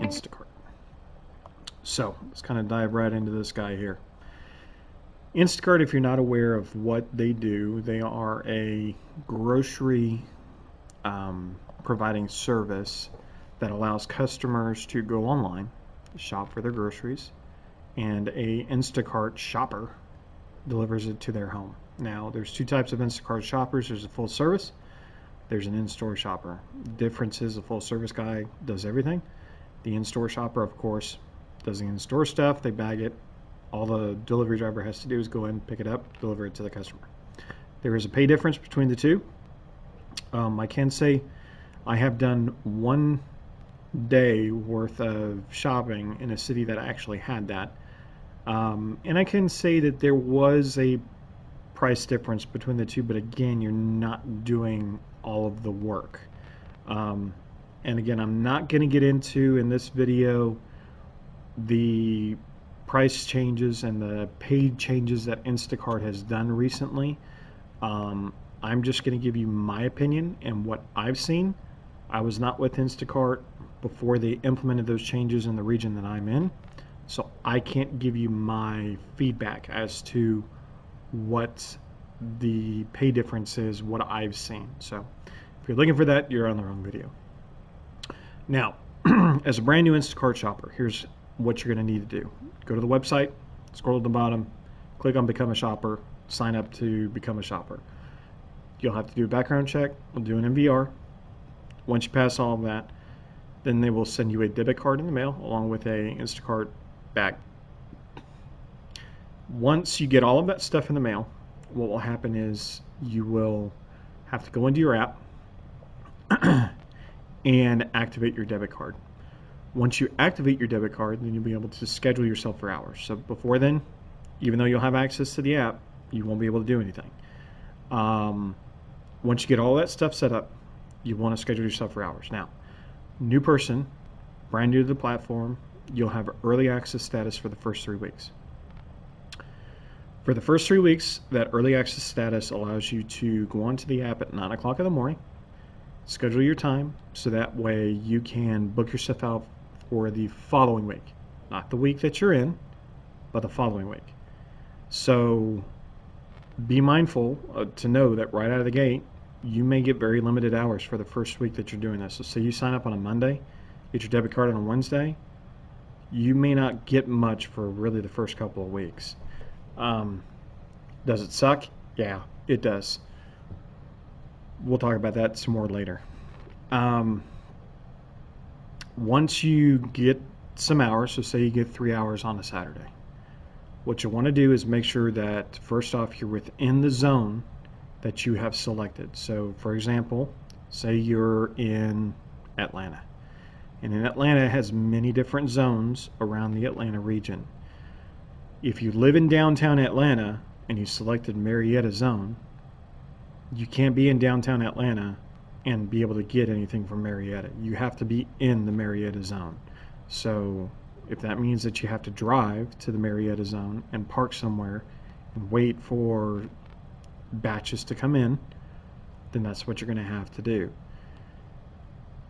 Instacart. So let's kind of dive right into this guy here. Instacart, if you're not aware of what they do, they are a grocery providing service that allows customers to go online, shop for their groceries, and a Instacart shopper delivers it to their home. Now, there's two types of Instacart shoppers. There's a full service, there's an in-store shopper. The difference is the full service guy does everything. The in-store shopper, of course, does the in-store stuff. They bag it. All the delivery driver has to do is go in, pick it up, deliver it to the customer. There is a pay difference between the two. I can say I have done 1 day worth of shopping in a city that actually had that. And I can say that there was a price difference between the two, but again, you're not doing all of the work. And again, I'm not going to get into in this video the price changes and the paid changes that Instacart has done recently. I'm just going to give you my opinion and what I've seen. I was not with Instacart before they implemented those changes in the region that I'm in, so I can't give you my feedback as to what the pay difference is, what I've seen. So if you're looking for that, you're on the wrong video. Now, as a brand new Instacart shopper, here's what you're going to need to do. Go to the website, scroll to the bottom, click on Become a Shopper, sign up to become a shopper. You'll have to do a background check. We'll do an MVR. Once you pass all of that, then they will send you a debit card in the mail along with a Instacart bag. Once you get all of that stuff in the mail, what will happen is you will have to go into your app and activate your debit card. Once you activate your debit card, then you'll be able to schedule yourself for hours. So before then, even though you'll have access to the app, you won't be able to do anything. Once you get all that stuff set up, you want to schedule yourself for hours. Now, new person, brand new to the platform, you'll have early access status for the first 3 weeks. For the first 3 weeks, that early access status allows you to go onto the app at 9 o'clock in the morning, schedule your time, so that way you can book yourself out for the following week. Not the week that you're in, but the following week. So be mindful to know that right out of the gate, you may get very limited hours for the first week that you're doing this. So say you sign up on a Monday, get your debit card on a Wednesday, you may not get much for really the first couple of weeks. Does it suck? Yeah, it does. We'll talk about that some more later. Once you get some hours, so say you get 3 hours on a Saturday, what you want to do is make sure that first off you're within the zone that you have selected. So for example, say you're in Atlanta, and in Atlanta it has many different zones around the Atlanta region. If you live in downtown Atlanta and you selected Marietta zone, you can't be in downtown Atlanta and be able to get anything from Marietta. You have to be in the Marietta zone. So if that means that you have to drive to the Marietta zone and park somewhere and wait for batches to come in, then that's what you're going to have to do.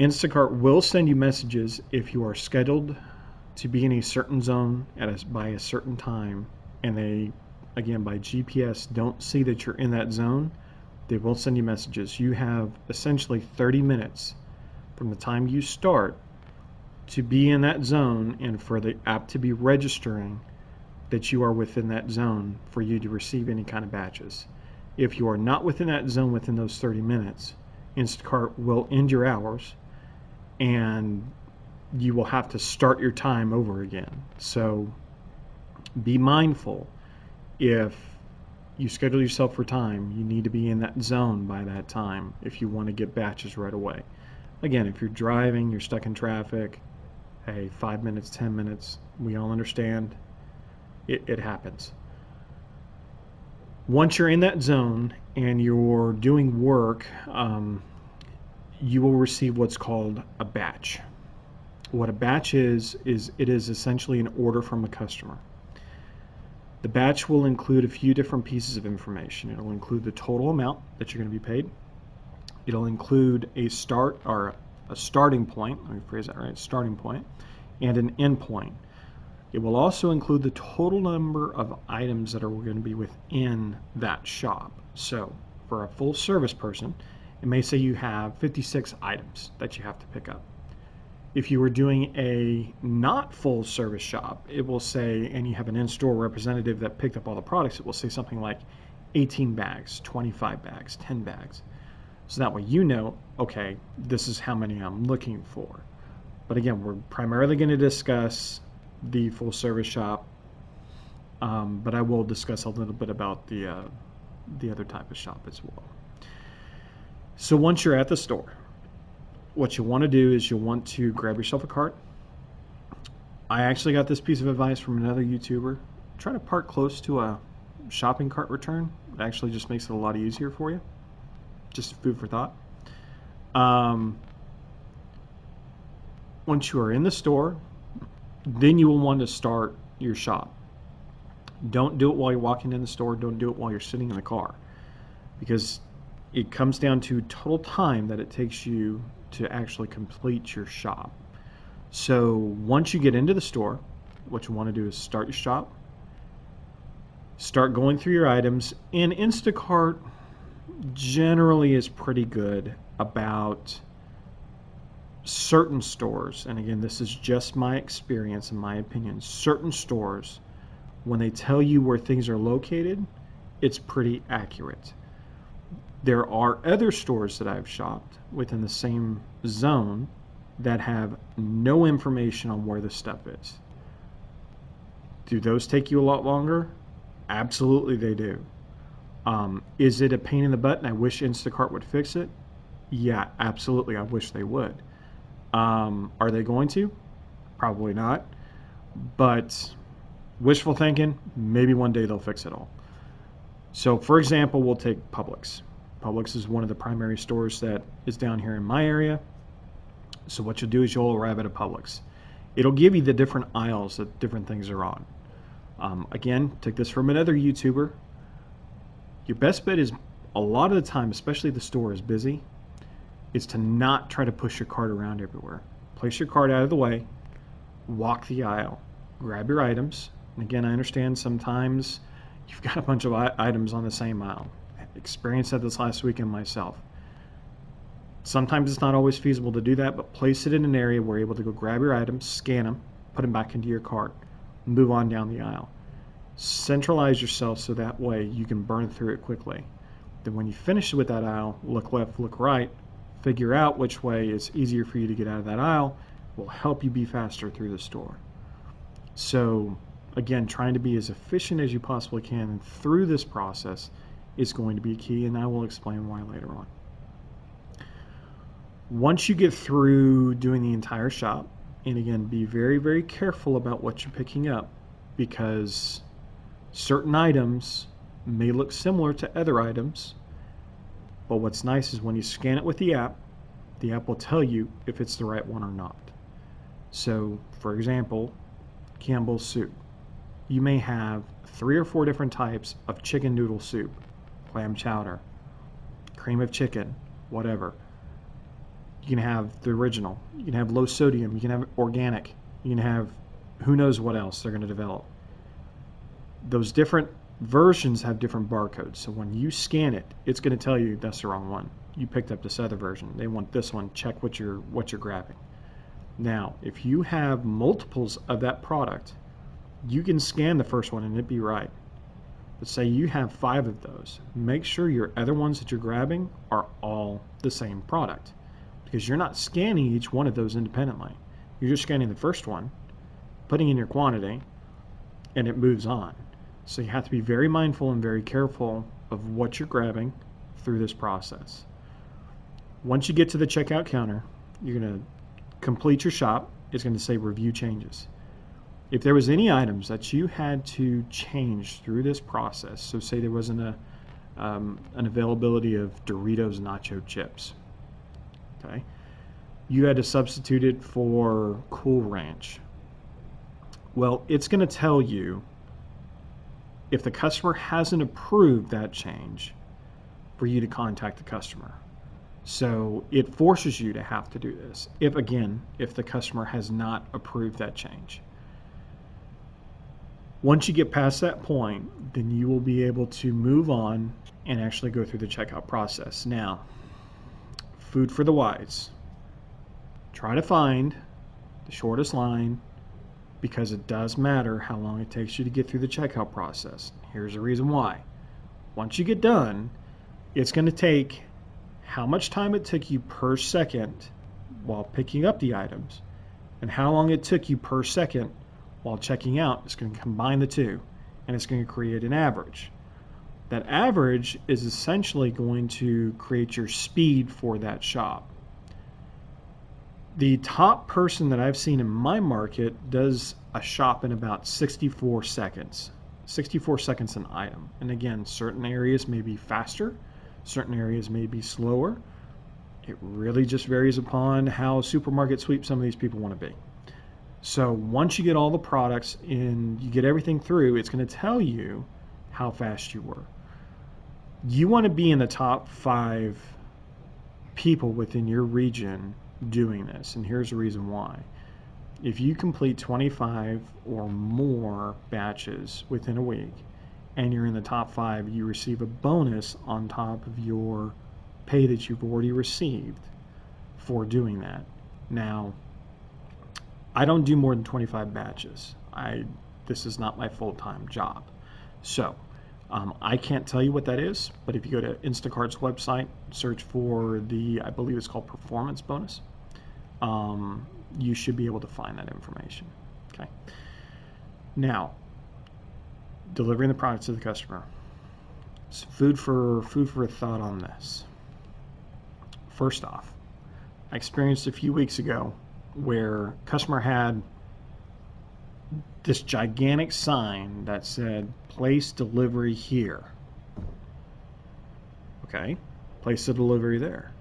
Instacart will send you messages if you are scheduled to be in a certain zone by a certain time, and they, again, by GPS don't see that you're in that zone. They will send you messages. You have essentially 30 minutes from the time you start to be in that zone and for the app to be registering that you are within that zone for you to receive any kind of batches. If you are not within that zone within those 30 minutes, Instacart will end your hours and you will have to start your time over again. So be mindful. If you schedule yourself for time, you need to be in that zone by that time if you want to get batches right away. Again, if you're driving, you're stuck in traffic, hey, 5 minutes, 10 minutes, we all understand. It happens. Once you're in that zone and you're doing work, you will receive what's called a batch. What a batch is it is essentially an order from a customer. The batch will include a few different pieces of information. It'll include the total amount that you're going to be paid. It'll include a starting point. Let me phrase that right. Starting point. and an endpoint. It will also include the total number of items that are going to be within that shop. So for a full service person, it may say you have 56 items that you have to pick up. If you were doing a not full service shop, it will say, and you have an in-store representative that picked up all the products, it will say something like 18 bags, 25 bags, 10 bags. So that way you know, okay, this is how many I'm looking for. But again, we're primarily going to discuss the full service shop, but I will discuss a little bit about the other type of shop as well. So once you're at the store, what you want to do is you'll want to grab yourself a cart. I actually got this piece of advice from another YouTuber. Try to park close to a shopping cart return. It actually just makes it a lot easier for you. Just food for thought. Once you are in the store, then you will want to start your shop. Don't do it while you're walking in the store. Don't do it while you're sitting in the car, because it comes down to total time that it takes you to actually complete your shop. So once you get into the store, what you want to do is start your shop, start going through your items, and Instacart generally is pretty good about certain stores, and again, this is just my experience and my opinion, certain stores, when they tell you where things are located, it's pretty accurate. There are other stores that I've shopped within the same zone that have no information on where the stuff is. Do those take you a lot longer? Absolutely they do. Is it a pain in the butt and I wish Instacart would fix it? Yeah, absolutely, I wish they would. Are they going to? Probably not. But wishful thinking, maybe one day they'll fix it all. So for example, we'll take Publix. Publix is one of the primary stores that is down here in my area. So what you'll do is you'll arrive at a Publix. It'll give you the different aisles that different things are on. Again, took this from another YouTuber. Your best bet is, a lot of the time, especially if the store is busy, is to not try to push your cart around everywhere. Place your cart out of the way, walk the aisle, grab your items. And again, I understand sometimes you've got a bunch of items on the same aisle. I experienced that this last weekend myself. Sometimes it's not always feasible to do that, but place it in an area where you're able to go grab your items, scan them, put them back into your cart, move on down the aisle. Centralize yourself so that way you can burn through it quickly. Then when you finish with that aisle, look left, look right, figure out which way is easier for you to get out of that aisle, will help you be faster through the store. So again, trying to be as efficient as you possibly can through this process is going to be key, and I will explain why later on. Once you get through doing the entire shop, and again, be very, very careful about what you're picking up, because certain items may look similar to other items, but what's nice is when you scan it with the app will tell you if it's the right one or not. So, for example, Campbell's soup. You may have 3 or 4 different types of chicken noodle soup, clam chowder, cream of chicken, whatever. You can have the original, you can have low sodium, you can have organic, you can have who knows what else they're going to develop. Those different versions have different barcodes, so when you scan it, it's going to tell you that's the wrong one. You picked up this other version. They want this one. Check what you're grabbing. Now, if you have multiples of that product, you can scan the first one and it'd be right. But say you have 5 of those, make sure your other ones that you're grabbing are all the same product, because you're not scanning each one of those independently. You're just scanning the first one, putting in your quantity, and it moves on. So you have to be very mindful and very careful of what you're grabbing through this process. Once you get to the checkout counter, you're going to complete your shop. It's going to say review changes. If there was any items that you had to change through this process, so say there wasn't an availability of Doritos nacho chips, okay, you had to substitute it for Cool Ranch. Well, it's going to tell you if the customer hasn't approved that change for you to contact the customer. So it forces you to have to do this if the customer has not approved that change. Once you get past that point, then you will be able to move on and actually go through the checkout process. Now, food for the wise. Try to find the shortest line, because it does matter how long it takes you to get through the checkout process. Here's the reason why. Once you get done, it's going to take how much time it took you per second while picking up the items and how long it took you per second while checking out. It's going to combine the two, and it's going to create an average. That average is essentially going to create your speed for that shop. The top person that I've seen in my market does a shop in about 64 seconds. 64 seconds an item. And again, certain areas may be faster, certain areas may be slower. It really just varies upon how supermarket sweep some of these people want to be. So once you get all the products and you get everything through, it's going to tell you how fast you were. You want to be in the top 5 people within your region doing this, and here's the reason why. If you complete 25 or more batches within a week and you're in the top 5, you receive a bonus on top of your pay that you've already received for doing that. Now, I don't do more than 25 batches. This is not my full-time job. So I can't tell you what that is, but if you go to Instacart's website, search for I believe it's called performance bonus, you should be able to find that information. Okay. Now, delivering the products to the customer. It's food for a thought on this. First off, I experienced a few weeks ago where customer had this gigantic sign that said, "Place delivery here." Okay, place the delivery there.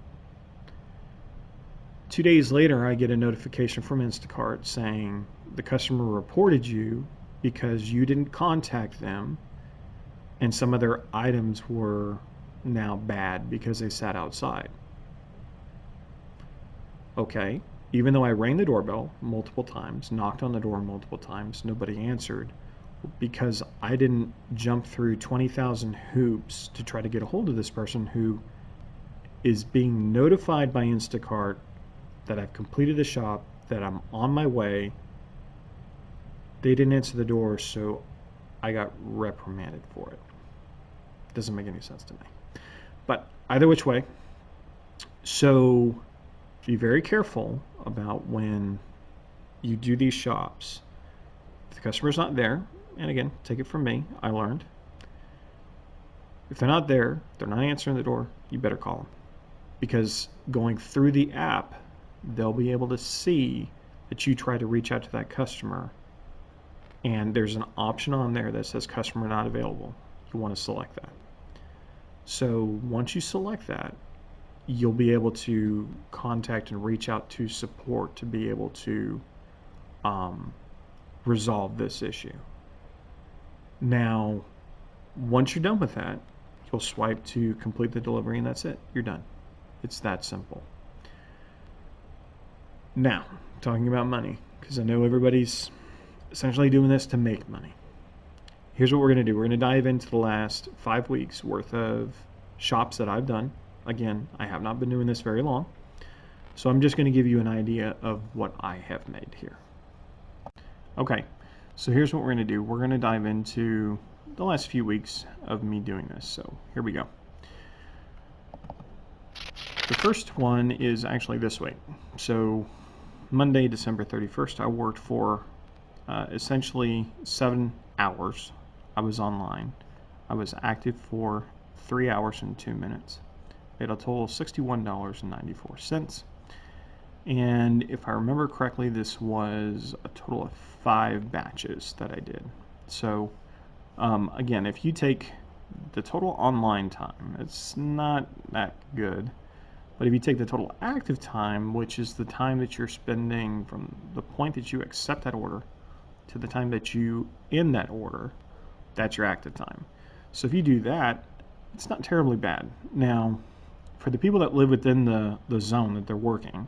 2 days later, I get a notification from Instacart saying the customer reported you because you didn't contact them, and some of their items were now bad because they sat outside. Okay, even though I rang the doorbell multiple times, knocked on the door multiple times, nobody answered, because I didn't jump through 20,000 hoops to try to get a hold of this person who is being notified by Instacart that I've completed the shop, that I'm on my way. They didn't answer the door, so I got reprimanded for it. Doesn't make any sense to me. But either which way, so be very careful about when you do these shops. If the customer's not there, and again, take it from me, I learned, if they're not there, they're not answering the door, you better call them. Because going through the app, they'll be able to see that you try to reach out to that customer, and there's an option on there that says customer not available. You want to select that. So once you select that, you'll be able to contact and reach out to support to be able to resolve this issue. Now, once you're done with that, you'll swipe to complete the delivery, and that's it. You're done. It's that simple. Now, talking about money, because I know everybody's essentially doing this to make money. Here's what we're going to do. We're going to dive into the last 5 weeks worth of shops that I've done. Again, I have not been doing this very long, so I'm just going to give you an idea of what I have made here. Okay, so here's what we're going to do. We're going to dive into the last few weeks of me doing this. So here we go. The first one is actually this week. So Monday, December 31st, I worked for essentially 7 hours. I was online. I was active for 3 hours and 2 minutes. Made a total of $61.94. And if I remember correctly, this was a total of 5 batches that I did. So again, if you take the total online time, it's not that good. But if you take the total active time, which is the time that you're spending from the point that you accept that order to the time that you end that order, that's your active time. So if you do that, it's not terribly bad. Now, for the people that live within the zone that they're working,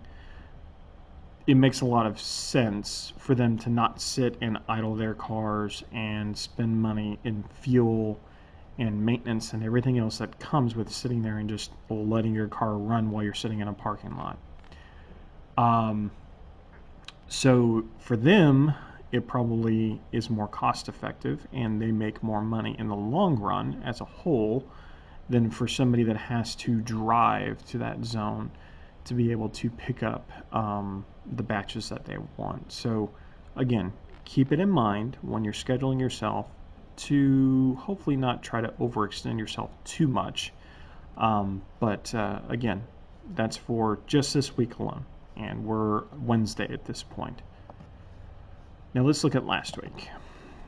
it makes a lot of sense for them to not sit and idle their cars and spend money in fuel and maintenance and everything else that comes with sitting there and just letting your car run while you're sitting in a parking lot. So for them, it probably is more cost effective and they make more money in the long run as a whole than for somebody that has to drive to that zone to be able to pick up the batches that they want. So again, keep it in mind when you're scheduling yourself to hopefully not try to overextend yourself too much. But again, that's for just this week alone, and we're Wednesday at this point. Now let's look at last week.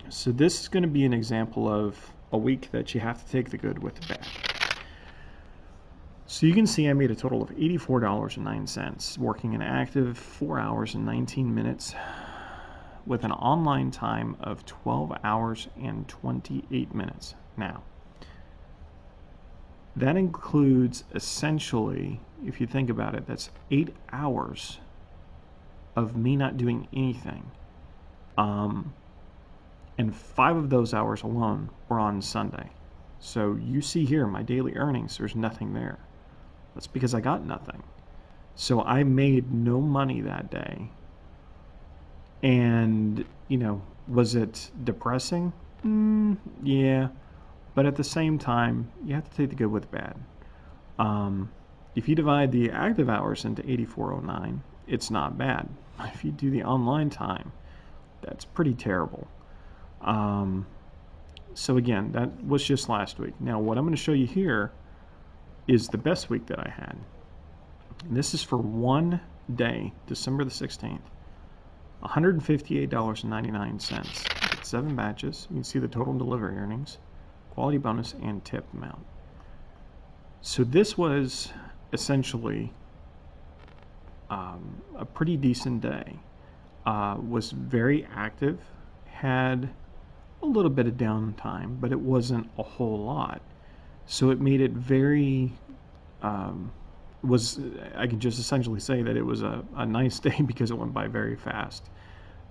So this is going to be an example of a week that you have to take the good with the bad. So you can see I made a total of $84.09, working an active 4 hours and 19 minutes with an online time of 12 hours and 28 minutes. Now, that includes essentially, if you think about it, that's 8 hours of me not doing anything. And 5 of those hours alone were on Sunday. So you see here my daily earnings, there's nothing there. That's because I got nothing. So I made no money that day. And, was it depressing? Yeah. But at the same time, you have to take the good with the bad. If you divide the active hours into 8409, it's not bad. If you do the online time, that's pretty terrible. So again, that was just last week. Now, what I'm going to show you here is the best week that I had. And this is for one day, December the 16th. $158.99. It's 7 batches. You can see the total delivery earnings, quality bonus, and tip amount. So this was essentially a pretty decent day. Was very active, had a little bit of downtime, but it wasn't a whole lot. So it made it very, I can just essentially say that it was a nice day because it went by very fast.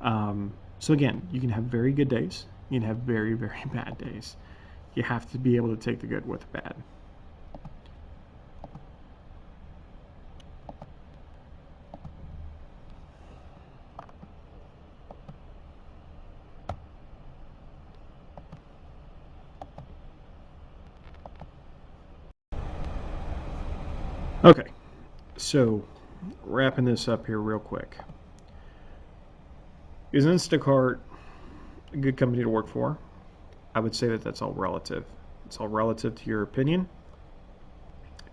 So again, you can have very good days. You can have very, very bad days. You have to be able to take the good with the bad. Okay, so wrapping this up here real quick. Is Instacart a good company to work for? I would say that that's all relative. It's all relative to your opinion.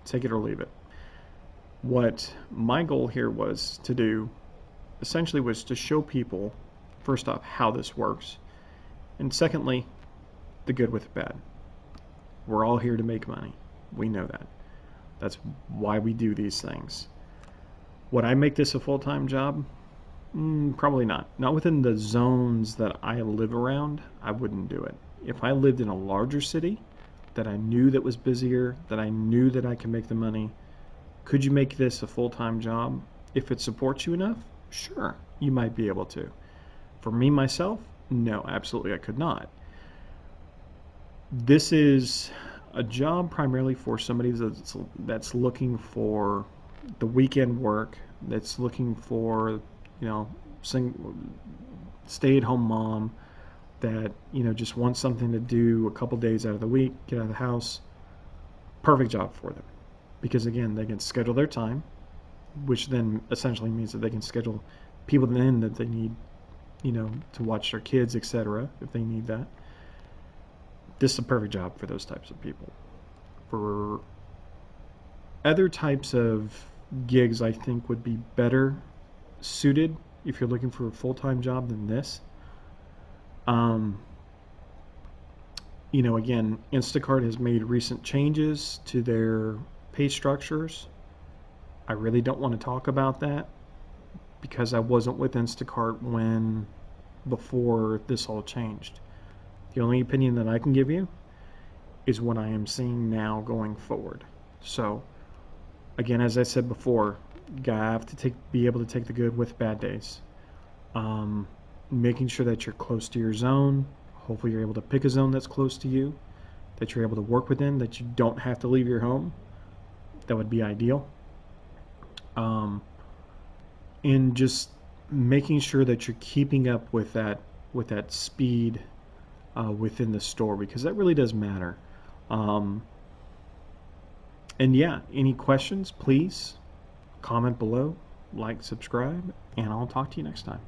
Take it or leave it. What my goal here was to do, essentially, was to show people, first off, how this works, and secondly, the good with the bad. We're all here to make money. We know that. That's why we do these things. Would I make this a full-time job? Probably not. Not within the zones that I live around. I wouldn't do it. If I lived in a larger city that I knew that was busier, that I knew that I could make the money, could you make this a full-time job? If it supports you enough, sure, you might be able to. For me, myself, no, absolutely I could not. This is a job primarily for somebody that's looking for the weekend work, that's looking for, stay-at-home mom that, just wants something to do a couple days out of the week, get out of the house. Perfect job for them. Because again, they can schedule their time, which then essentially means that they can schedule people in that they need, to watch their kids, etc., if they need that. This is a perfect job for those types of people. For other types of gigs, I think would be better suited if you're looking for a full-time job than this. Again, Instacart has made recent changes to their pay structures. I really don't want to talk about that because I wasn't with Instacart before this all changed. The only opinion that I can give you is what I am seeing now going forward. So Again, as I said before, you have to be able to take the good with bad days. Making sure that you're close to your zone. Hopefully you're able to pick a zone that's close to you, that you're able to work within, that you don't have to leave your home. That would be ideal. And just making sure that you're keeping up with that speed within the store, because that really does matter. And yeah, any questions, please comment below, like, subscribe, and I'll talk to you next time.